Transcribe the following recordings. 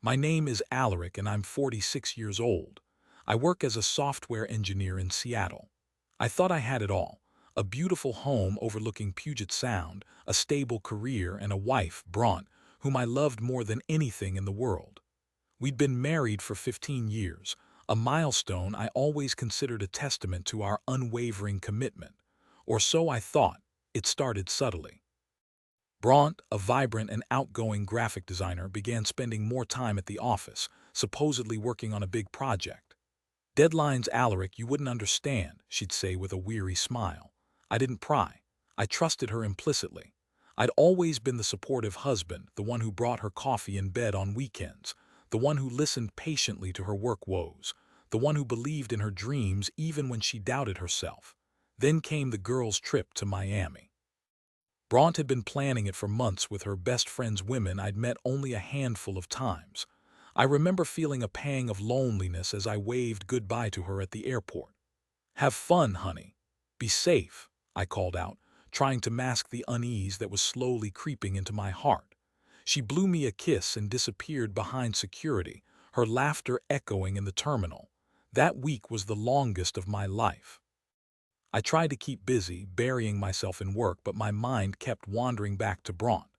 My name is Alaric and I'm 46 years old. I work as a software engineer in Seattle. I thought I had it all. A beautiful home overlooking Puget Sound, a stable career, and a wife, Brant, whom I loved more than anything in the world. We'd been married for 15 years, a milestone I always considered a testament to our unwavering commitment. Or so I thought. It started subtly. Brant, a vibrant and outgoing graphic designer, began spending more time at the office, supposedly working on a big project. "Deadlines, Alaric, you wouldn't understand," she'd say with a weary smile. I didn't pry. I trusted her implicitly. I'd always been the supportive husband, the one who brought her coffee in bed on weekends, the one who listened patiently to her work woes, the one who believed in her dreams even when she doubted herself. Then came the girls' trip to Miami. Brant had been planning it for months with her best friend's women I'd met only a handful of times. I remember feeling a pang of loneliness as I waved goodbye to her at the airport. "Have fun, honey. Be safe," I called out, trying to mask the unease that was slowly creeping into my heart. She blew me a kiss and disappeared behind security, her laughter echoing in the terminal. That week was the longest of my life. I tried to keep busy, burying myself in work, but my mind kept wandering back to Brant.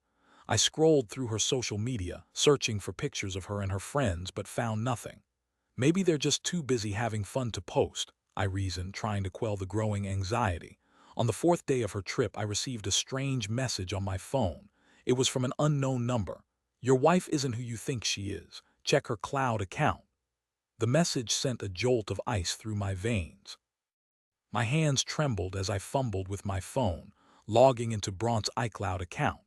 I scrolled through her social media, searching for pictures of her and her friends, but found nothing. Maybe they're just too busy having fun to post, I reasoned, trying to quell the growing anxiety. On the fourth day of her trip, I received a strange message on my phone. It was from an unknown number. "Your wife isn't who you think she is. Check her cloud account." The message sent a jolt of ice through my veins. My hands trembled as I fumbled with my phone, logging into Brant's iCloud account.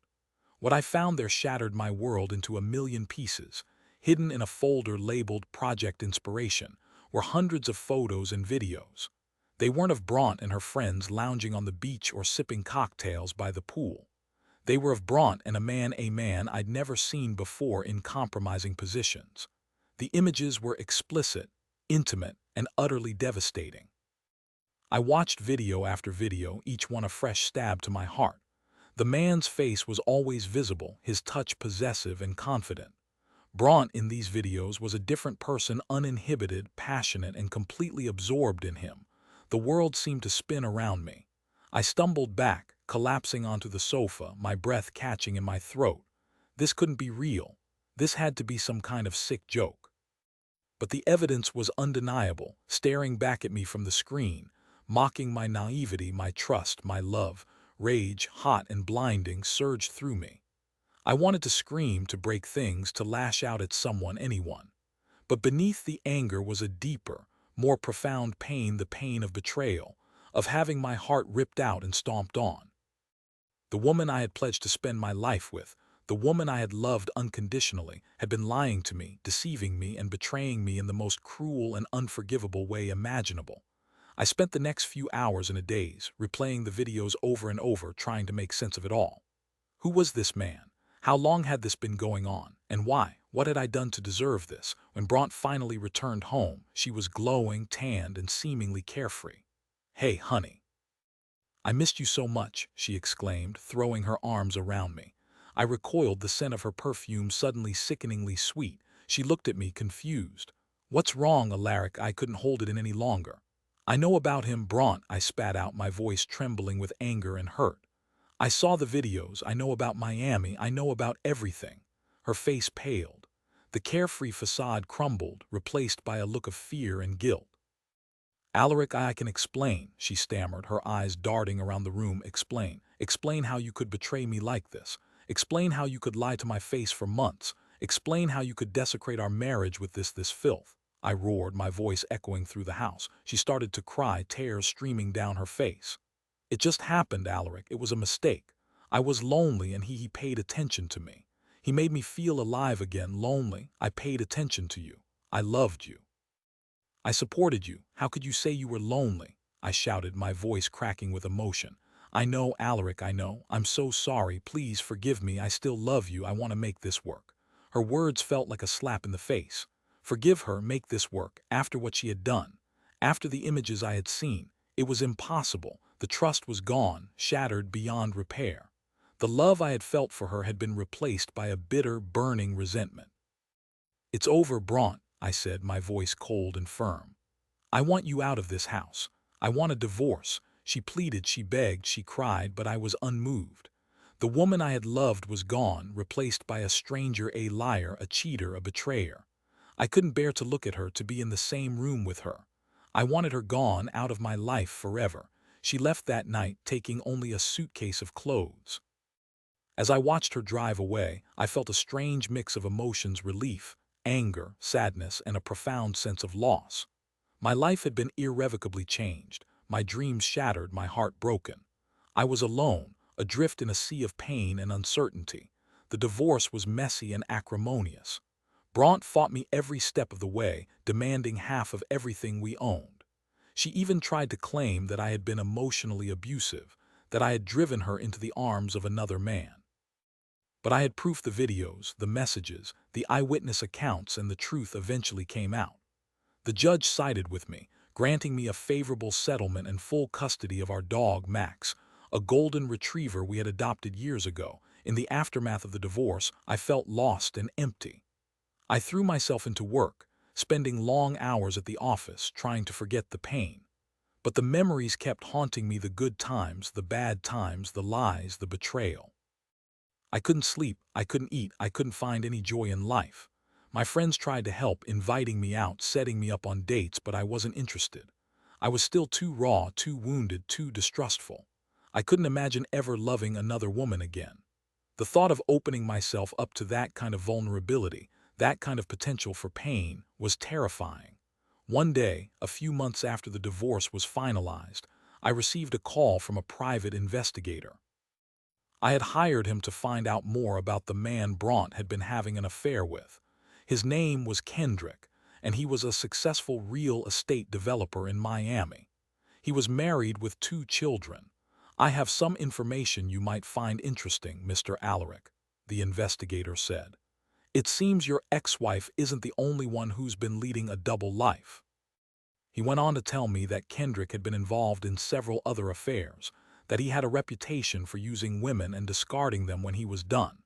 What I found there shattered my world into a million pieces. Hidden in a folder labeled Project Inspiration were hundreds of photos and videos. They weren't of Brant and her friends lounging on the beach or sipping cocktails by the pool. They were of Brant and a man I'd never seen before in compromising positions. The images were explicit, intimate, and utterly devastating. I watched video after video, each one a fresh stab to my heart. The man's face was always visible, his touch possessive and confident. Brant in these videos was a different person, uninhibited, passionate, and completely absorbed in him. The world seemed to spin around me. I stumbled back, collapsing onto the sofa, my breath catching in my throat. This couldn't be real. This had to be some kind of sick joke. But the evidence was undeniable, staring back at me from the screen, mocking my naivety, my trust, my love. Rage, hot and blinding, surged through me. I wanted to scream, to break things, to lash out at someone, anyone. But beneath the anger was a deeper, more profound pain, the pain of betrayal, of having my heart ripped out and stomped on. The woman I had pledged to spend my life with, the woman I had loved unconditionally, had been lying to me, deceiving me, and betraying me in the most cruel and unforgivable way imaginable. I spent the next few hours in a daze, replaying the videos over and over, trying to make sense of it all. Who was this man? How long had this been going on? And why? What had I done to deserve this? When Brant finally returned home, she was glowing, tanned, and seemingly carefree. "Hey, honey. I missed you so much," she exclaimed, throwing her arms around me. I recoiled, the scent of her perfume suddenly sickeningly sweet. She looked at me, confused. "What's wrong, Alaric?" I couldn't hold it in any longer. "I know about him, Brant," I spat out, my voice trembling with anger and hurt. "I saw the videos. I know about Miami. I know about everything." Her face paled. The carefree facade crumbled, replaced by a look of fear and guilt. "Alaric, I can explain," she stammered, her eyes darting around the room. "Explain. Explain how you could betray me like this. Explain how you could lie to my face for months. Explain how you could desecrate our marriage with this filth." I roared, my voice echoing through the house. She started to cry, tears streaming down her face. "It just happened, Alaric. It was a mistake. I was lonely and he paid attention to me. He made me feel alive again, lonely. I paid attention to you. I loved you. I supported you. How could you say you were lonely?" I shouted, my voice cracking with emotion. "I know, Alaric, I know. I'm so sorry. Please forgive me. I still love you. I want to make this work." Her words felt like a slap in the face. Forgive her, make this work, after what she had done. After the images I had seen, it was impossible. The trust was gone, shattered beyond repair. The love I had felt for her had been replaced by a bitter, burning resentment. "It's over, Braunt," I said, my voice cold and firm. "I want you out of this house. I want a divorce." She pleaded, she begged, she cried, but I was unmoved. The woman I had loved was gone, replaced by a stranger, a liar, a cheater, a betrayer. I couldn't bear to look at her, to be in the same room with her. I wanted her gone, out of my life forever. She left that night, taking only a suitcase of clothes. As I watched her drive away, I felt a strange mix of emotions: relief, anger, sadness, and a profound sense of loss. My life had been irrevocably changed, my dreams shattered, my heart broken. I was alone, adrift in a sea of pain and uncertainty. The divorce was messy and acrimonious. Braunt fought me every step of the way, demanding half of everything we owned. She even tried to claim that I had been emotionally abusive, that I had driven her into the arms of another man. But I had proof: the videos, the messages, the eyewitness accounts, and the truth eventually came out. The judge sided with me, granting me a favorable settlement and full custody of our dog, Max, a golden retriever we had adopted years ago. In the aftermath of the divorce, I felt lost and empty. I threw myself into work, spending long hours at the office, trying to forget the pain. But the memories kept haunting me: the good times, the bad times, the lies, the betrayal. I couldn't sleep, I couldn't eat, I couldn't find any joy in life. My friends tried to help, inviting me out, setting me up on dates, but I wasn't interested. I was still too raw, too wounded, too distrustful. I couldn't imagine ever loving another woman again. The thought of opening myself up to that kind of vulnerability, that kind of potential for pain, was terrifying. One day, a few months after the divorce was finalized, I received a call from a private investigator. I had hired him to find out more about the man Braunt had been having an affair with. His name was Kendrick, and he was a successful real estate developer in Miami. He was married with 2 children. "I have some information you might find interesting, Mr. Alaric," the investigator said. "It seems your ex-wife isn't the only one who's been leading a double life." He went on to tell me that Kendrick had been involved in several other affairs, that he had a reputation for using women and discarding them when he was done.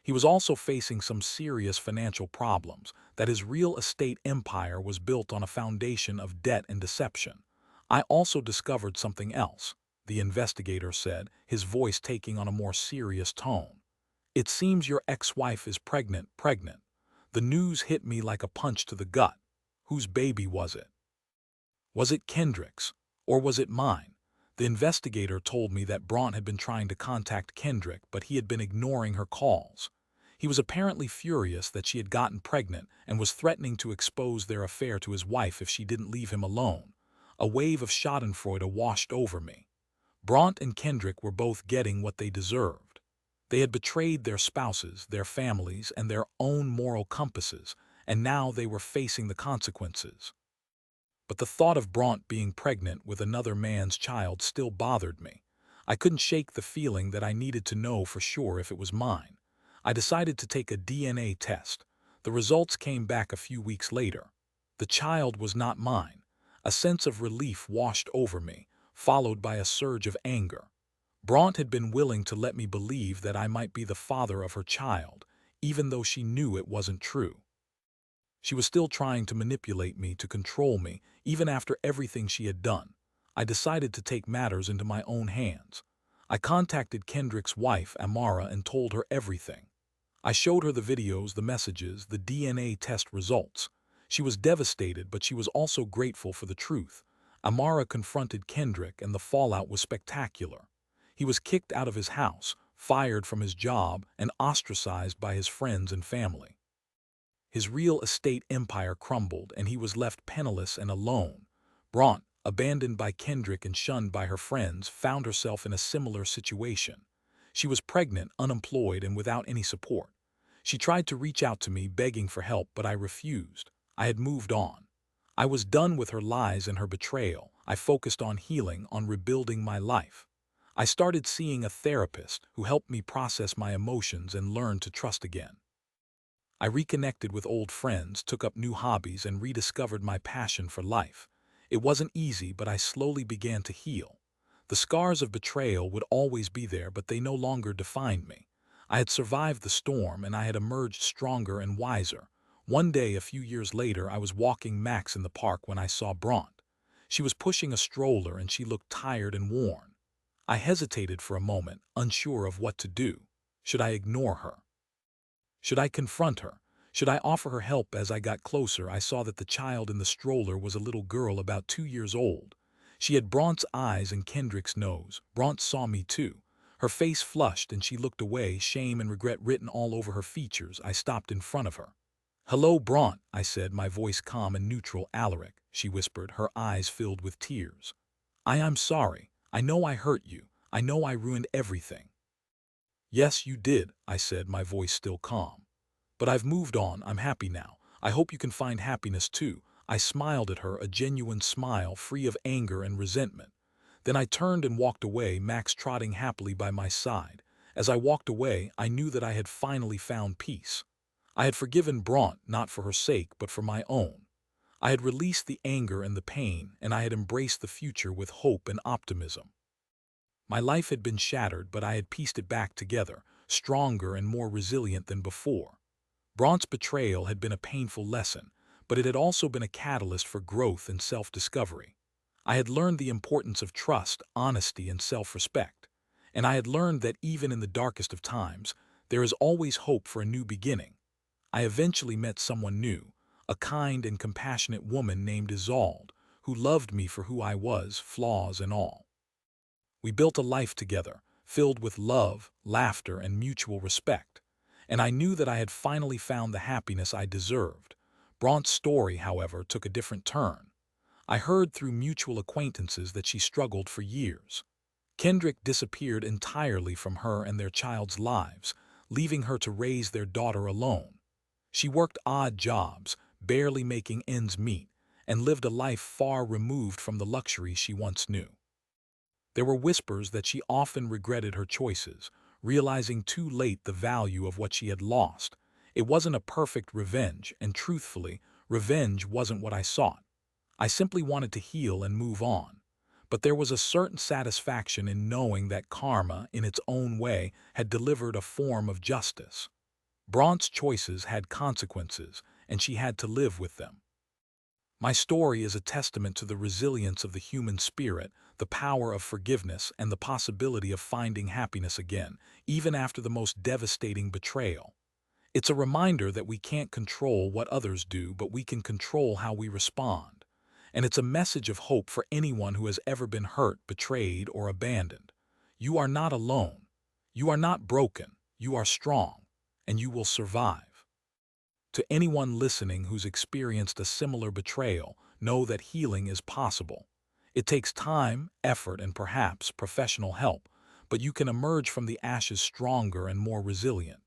He was also facing some serious financial problems, that his real estate empire was built on a foundation of debt and deception. "I also discovered something else," the investigator said, his voice taking on a more serious tone. "It seems your ex-wife is pregnant. The news hit me like a punch to the gut. Whose baby was it? Was it Kendrick's, or was it mine?" The investigator told me that Braunt had been trying to contact Kendrick, but he had been ignoring her calls. He was apparently furious that she had gotten pregnant and was threatening to expose their affair to his wife if she didn't leave him alone. A wave of schadenfreude washed over me. Braunt and Kendrick were both getting what they deserved. They had betrayed their spouses, their families, and their own moral compasses, and now they were facing the consequences. But the thought of Braunt being pregnant with another man's child still bothered me. I couldn't shake the feeling that I needed to know for sure if it was mine. I decided to take a DNA test. The results came back a few weeks later. The child was not mine. A sense of relief washed over me, followed by a surge of anger. Braunt had been willing to let me believe that I might be the father of her child, even though she knew it wasn't true. She was still trying to manipulate me, to control me, even after everything she had done. I decided to take matters into my own hands. I contacted Kendrick's wife, Amara, and told her everything. I showed her the videos, the messages, the DNA test results. She was devastated, but she was also grateful for the truth. Amara confronted Kendrick, and the fallout was spectacular. He was kicked out of his house, fired from his job, and ostracized by his friends and family. His real estate empire crumbled, and he was left penniless and alone. Braunt, abandoned by Kendrick and shunned by her friends, found herself in a similar situation. She was pregnant, unemployed, and without any support. She tried to reach out to me, begging for help, but I refused. I had moved on. I was done with her lies and her betrayal. I focused on healing, on rebuilding my life. I started seeing a therapist who helped me process my emotions and learn to trust again. I reconnected with old friends, took up new hobbies, and rediscovered my passion for life. It wasn't easy, but I slowly began to heal. The scars of betrayal would always be there, but they no longer defined me. I had survived the storm, and I had emerged stronger and wiser. One day, a few years later, I was walking Max in the park when I saw Bront. She was pushing a stroller and she looked tired and worn. I hesitated for a moment, unsure of what to do. Should I ignore her? Should I confront her? Should I offer her help? As I got closer, I saw that the child in the stroller was a little girl about 2 years old. She had Bront's eyes and Kendrick's nose. Bront saw me too. Her face flushed and she looked away, shame and regret written all over her features. I stopped in front of her. "Hello, Bront," I said, my voice calm and neutral. "Alaric," she whispered, her eyes filled with tears. "I am sorry. I know I hurt you. I know I ruined everything." "Yes, you did," I said, my voice still calm. "But I've moved on. I'm happy now. I hope you can find happiness too." I smiled at her, a genuine smile, free of anger and resentment. Then I turned and walked away, Max trotting happily by my side. As I walked away, I knew that I had finally found peace. I had forgiven Bront, not for her sake, but for my own. I had released the anger and the pain, and I had embraced the future with hope and optimism. My life had been shattered, but I had pieced it back together, stronger and more resilient than before. Bront's betrayal had been a painful lesson, but it had also been a catalyst for growth and self-discovery. I had learned the importance of trust, honesty, and self-respect. And I had learned that even in the darkest of times, there is always hope for a new beginning. I eventually met someone new, a kind and compassionate woman named Isolde, who loved me for who I was, flaws and all. We built a life together, filled with love, laughter, and mutual respect. And I knew that I had finally found the happiness I deserved. Bront's story, however, took a different turn. I heard through mutual acquaintances that she struggled for years. Kendrick disappeared entirely from her and their child's lives, leaving her to raise their daughter alone. She worked odd jobs, barely making ends meet, and lived a life far removed from the luxuries she once knew. There were whispers that she often regretted her choices, realizing too late the value of what she had lost. It wasn't a perfect revenge, and truthfully, revenge wasn't what I sought. I simply wanted to heal and move on. But there was a certain satisfaction in knowing that karma, in its own way, had delivered a form of justice. Bront's choices had consequences, and she had to live with them. My story is a testament to the resilience of the human spirit, the power of forgiveness, and the possibility of finding happiness again, even after the most devastating betrayal. It's a reminder that we can't control what others do, but we can control how we respond. And it's a message of hope for anyone who has ever been hurt, betrayed, or abandoned. You are not alone. You are not broken. You are strong, and you will survive. To anyone listening who's experienced a similar betrayal, know that healing is possible. It takes time, effort, and perhaps professional help, but you can emerge from the ashes stronger and more resilient.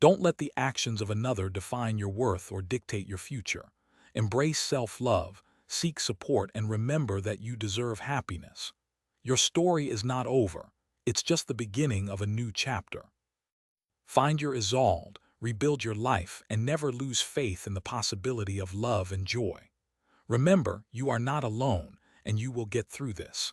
Don't let the actions of another define your worth or dictate your future. Embrace self-love, seek support, and remember that you deserve happiness. Your story is not over. It's just the beginning of a new chapter. Find your Isolde, rebuild your life, and never lose faith in the possibility of love and joy. Remember, you are not alone, and you will get through this.